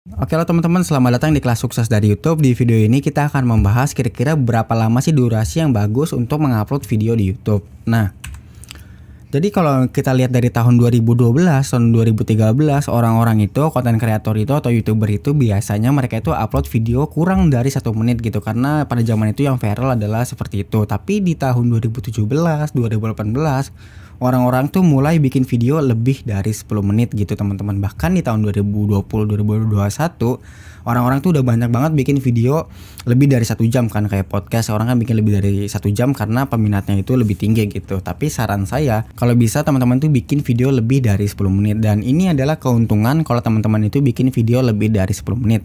Oke lo teman-teman, selamat datang di kelas sukses dari YouTube. Di video ini kita akan membahas kira-kira berapa lama sih durasi yang bagus untuk mengupload video di YouTube. Nah, jadi kalau kita lihat dari tahun 2012, tahun 2013, orang-orang itu, konten kreator itu atau YouTuber itu biasanya mereka itu upload video kurang dari 1 menit gitu. Karena pada zaman itu yang viral adalah seperti itu. Tapi di tahun 2017, 2018, orang-orang tuh mulai bikin video lebih dari 10 menit gitu teman-teman. Bahkan di tahun 2020, 2021, orang-orang tuh udah banyak banget bikin video lebih dari 1 jam kan. Kayak podcast, orang kan bikin lebih dari 1 jam karena peminatnya itu lebih tinggi gitu. Tapi saran saya, kalau bisa teman-teman tuh bikin video lebih dari 10 menit. Dan ini adalah keuntungan kalau teman-teman itu bikin video lebih dari 10 menit.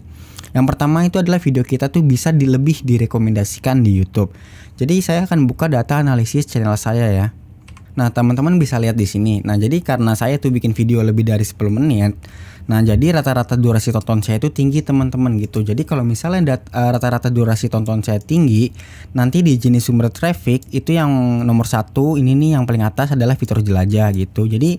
Yang pertama itu adalah video kita tuh bisa lebih direkomendasikan di YouTube. Jadi saya akan buka data analisis channel saya ya. Nah, teman-teman bisa lihat di sini. Nah, jadi karena saya tuh bikin video lebih dari 10 menit. Nah, jadi rata-rata durasi tonton saya itu tinggi teman-teman gitu. Jadi kalau misalnya rata-rata durasi tonton saya tinggi, nanti di jenis sumber traffic itu yang nomor 1 ini nih yang paling atas adalah fitur jelajah gitu. Jadi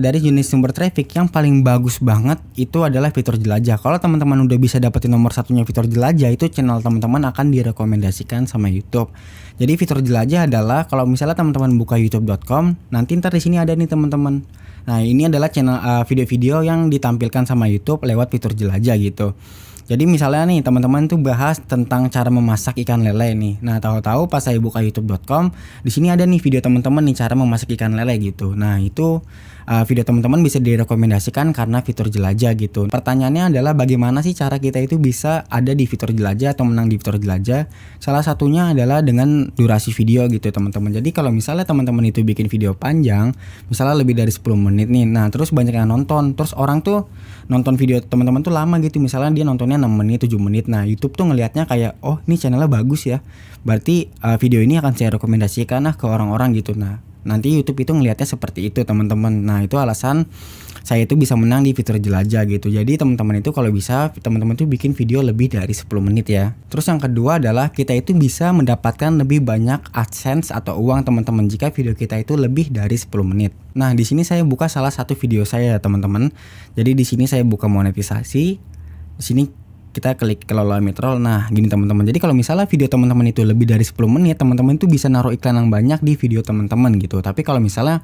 dari jenis sumber traffic yang paling bagus banget itu adalah fitur jelajah. Kalau teman-teman udah bisa dapetin nomor 1-nya fitur jelajah, itu channel teman-teman akan direkomendasikan sama YouTube. Jadi fitur jelajah adalah kalau misalnya teman-teman buka youtube.com, nanti ntar di sini ada nih teman-teman. Nah, ini adalah channel video-video yang ditampilkan sama YouTube lewat fitur jelajah gitu. Jadi misalnya nih teman-teman tuh bahas tentang cara memasak ikan lele nih. Nah, tahu-tahu pas saya buka youtube.com, di sini ada nih video teman-teman nih cara memasak ikan lele gitu. Nah, itu video teman-teman bisa direkomendasikan karena fitur jelajah gitu. Pertanyaannya adalah bagaimana sih cara kita itu bisa ada di fitur jelajah atau menang di fitur jelajah? Salah satunya adalah dengan durasi video gitu teman-teman. Jadi kalau misalnya teman-teman itu bikin video panjang, misalnya lebih dari 10 menit nih. Nah, terus banyak yang nonton. Terus orang tuh nonton video teman-teman tuh lama gitu. Misalnya dia nontonnya 6 menit, 7 menit. Nah, YouTube tuh ngelihatnya kayak, oh ini channelnya bagus ya. Berarti video ini akan saya rekomendasikan ke orang-orang gitu. Nah, nanti YouTube itu ngelihatnya seperti itu teman-teman. Nah, itu alasan saya itu bisa menang di fitur jelajah gitu. Jadi teman-teman itu kalau bisa teman-teman itu bikin video lebih dari 10 menit ya. Terus yang kedua adalah kita itu bisa mendapatkan lebih banyak AdSense atau uang teman-teman jika video kita itu lebih dari 10 menit. Nah, di sini saya buka salah satu video saya teman-teman. Jadi di sini saya buka monetisasi. Di sini kita klik kelola midroll. Nah, gini teman-teman. Jadi kalau misalnya video teman-teman itu lebih dari 10 menit, teman-teman itu bisa naruh iklan yang banyak di video teman-teman gitu. Tapi kalau misalnya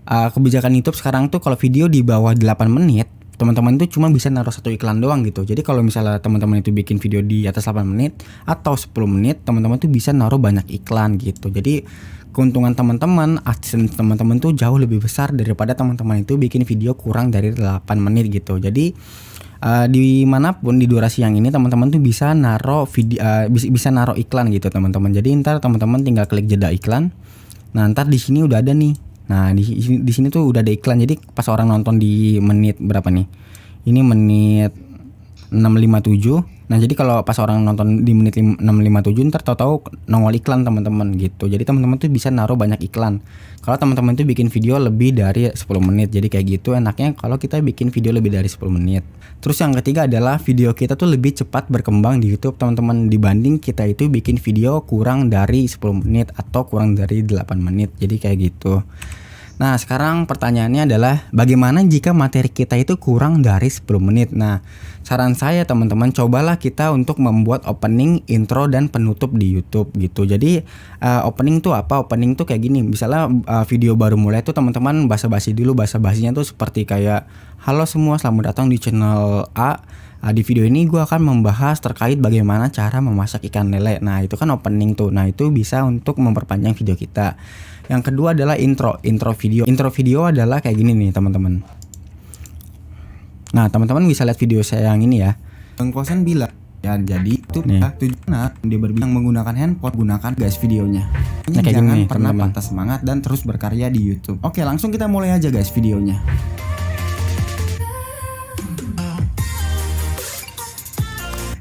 kebijakan YouTube sekarang tuh kalau video di bawah 8 menit, teman-teman itu cuma bisa naruh 1 iklan doang gitu. Jadi kalau misalnya teman-teman itu bikin video di atas 8 menit atau 10 menit, teman-teman tuh bisa naruh banyak iklan gitu. Jadi keuntungan teman-teman, AdSense teman-teman tuh jauh lebih besar daripada teman-teman itu bikin video kurang dari 8 menit gitu. Jadi dimanapun di durasi yang ini teman-teman tuh bisa naruh video, bisa naruh iklan gitu teman-teman. Jadi ntar teman-teman tinggal klik jeda iklan. Nah, ntar di sini udah ada nih. Nah, di sini tuh udah ada iklan. Jadi pas orang nonton di menit berapa nih? Ini menit 657. Nah, jadi kalau pas orang nonton di menit 657 ntar tahu-tahu nongol iklan teman-teman gitu. Jadi teman-teman tuh bisa naruh banyak iklan. Kalau teman-teman tuh bikin video lebih dari 10 menit. Jadi kayak gitu enaknya kalau kita bikin video lebih dari 10 menit. Terus yang ketiga adalah video kita tuh lebih cepat berkembang di YouTube teman-teman dibanding kita itu bikin video kurang dari 10 menit atau kurang dari 8 menit. Jadi kayak gitu. Nah, sekarang pertanyaannya adalah bagaimana jika materi kita itu kurang dari 10 menit? Nah, saran saya teman-teman, cobalah kita untuk membuat opening, intro, dan penutup di YouTube gitu. Jadi opening tuh apa? Opening tuh kayak gini. Misalnya video baru mulai tuh teman-teman basa-basi dulu. Basa-basinya tuh seperti kayak, halo semua, selamat datang di channel A. Di video ini gue akan membahas terkait bagaimana cara memasak ikan lele. Nah, itu kan opening tuh. Nah, itu bisa untuk memperpanjang video kita. Yang kedua adalah intro video. Intro video adalah kayak gini nih teman-teman. Nah, teman-teman bisa lihat video saya yang ini ya. Bang Kosan bilang ya, jadi itu tujuannya dia berbincang menggunakan handphone, gunakan guys videonya. Nah, kayak jangan gini, pernah patah semangat dan terus berkarya di YouTube. Oke, langsung kita mulai aja guys videonya.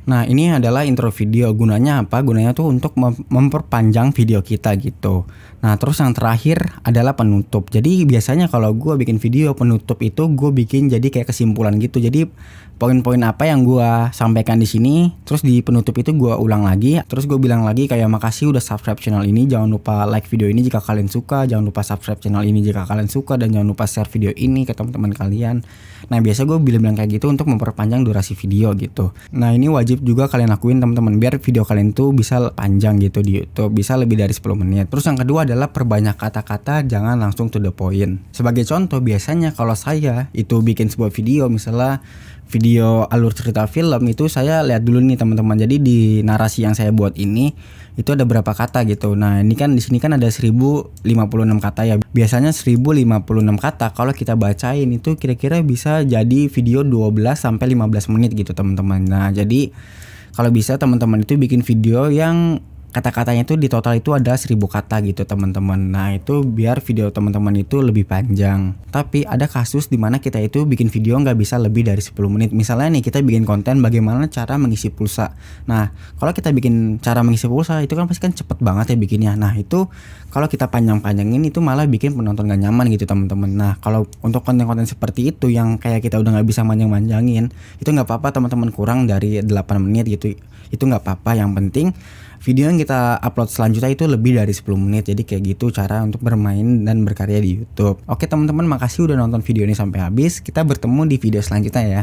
Nah, ini adalah intro video. Gunanya apa? Gunanya tuh untuk memperpanjang video kita gitu. Nah, terus yang terakhir adalah penutup. Jadi biasanya kalau gue bikin video penutup itu gue bikin jadi kayak kesimpulan gitu. Jadi poin-poin apa yang gue sampaikan di sini, terus di penutup itu gue ulang lagi. Terus gue bilang lagi kayak makasih udah subscribe channel ini. Jangan lupa like video ini jika kalian suka. Jangan lupa subscribe channel ini jika kalian suka. Dan jangan lupa share video ini ke teman-teman kalian. Nah biasa gue bilang kayak gitu untuk memperpanjang durasi video gitu. Nah ini wajib juga kalian lakuin teman-teman, biar video kalian tuh bisa panjang gitu di YouTube, bisa lebih dari 10 menit. Terus yang kedua adalah perbanyak kata-kata, jangan langsung to the point. Sebagai contoh, biasanya kalau saya itu bikin sebuah video, misalnya video alur cerita film, itu saya lihat dulu nih teman-teman. Jadi di narasi yang saya buat ini itu ada berapa kata gitu. Nah, ini kan di sini kan ada 1056 kata ya. Biasanya 1056 kata kalau kita bacain itu kira-kira bisa jadi video 12 sampai 15 menit gitu, teman-teman. Nah, jadi kalau bisa teman-teman itu bikin video yang kata-katanya itu di total itu ada 1000 kata gitu, teman-teman. Nah, itu biar video teman-teman itu lebih panjang. Tapi ada kasus dimana kita itu bikin video nggak bisa lebih dari 10 menit. Misalnya nih kita bikin konten bagaimana cara mengisi pulsa. Nah, kalau kita bikin cara mengisi pulsa itu kan pasti kan cepet banget ya bikinnya. Nah, itu kalau kita panjang-panjangin itu malah bikin penonton gak nyaman gitu, teman-teman. Nah, kalau untuk konten-konten seperti itu yang kayak kita udah nggak bisa panjang-panjangin, itu nggak apa-apa teman-teman, kurang dari 8 menit gitu. Itu nggak apa-apa, yang penting video yang kita upload selanjutnya itu lebih dari 10 menit. Jadi kayak gitu cara untuk bermain dan berkarya di YouTube. Oke teman-teman, makasih udah nonton video ini sampai habis. Kita bertemu di video selanjutnya ya.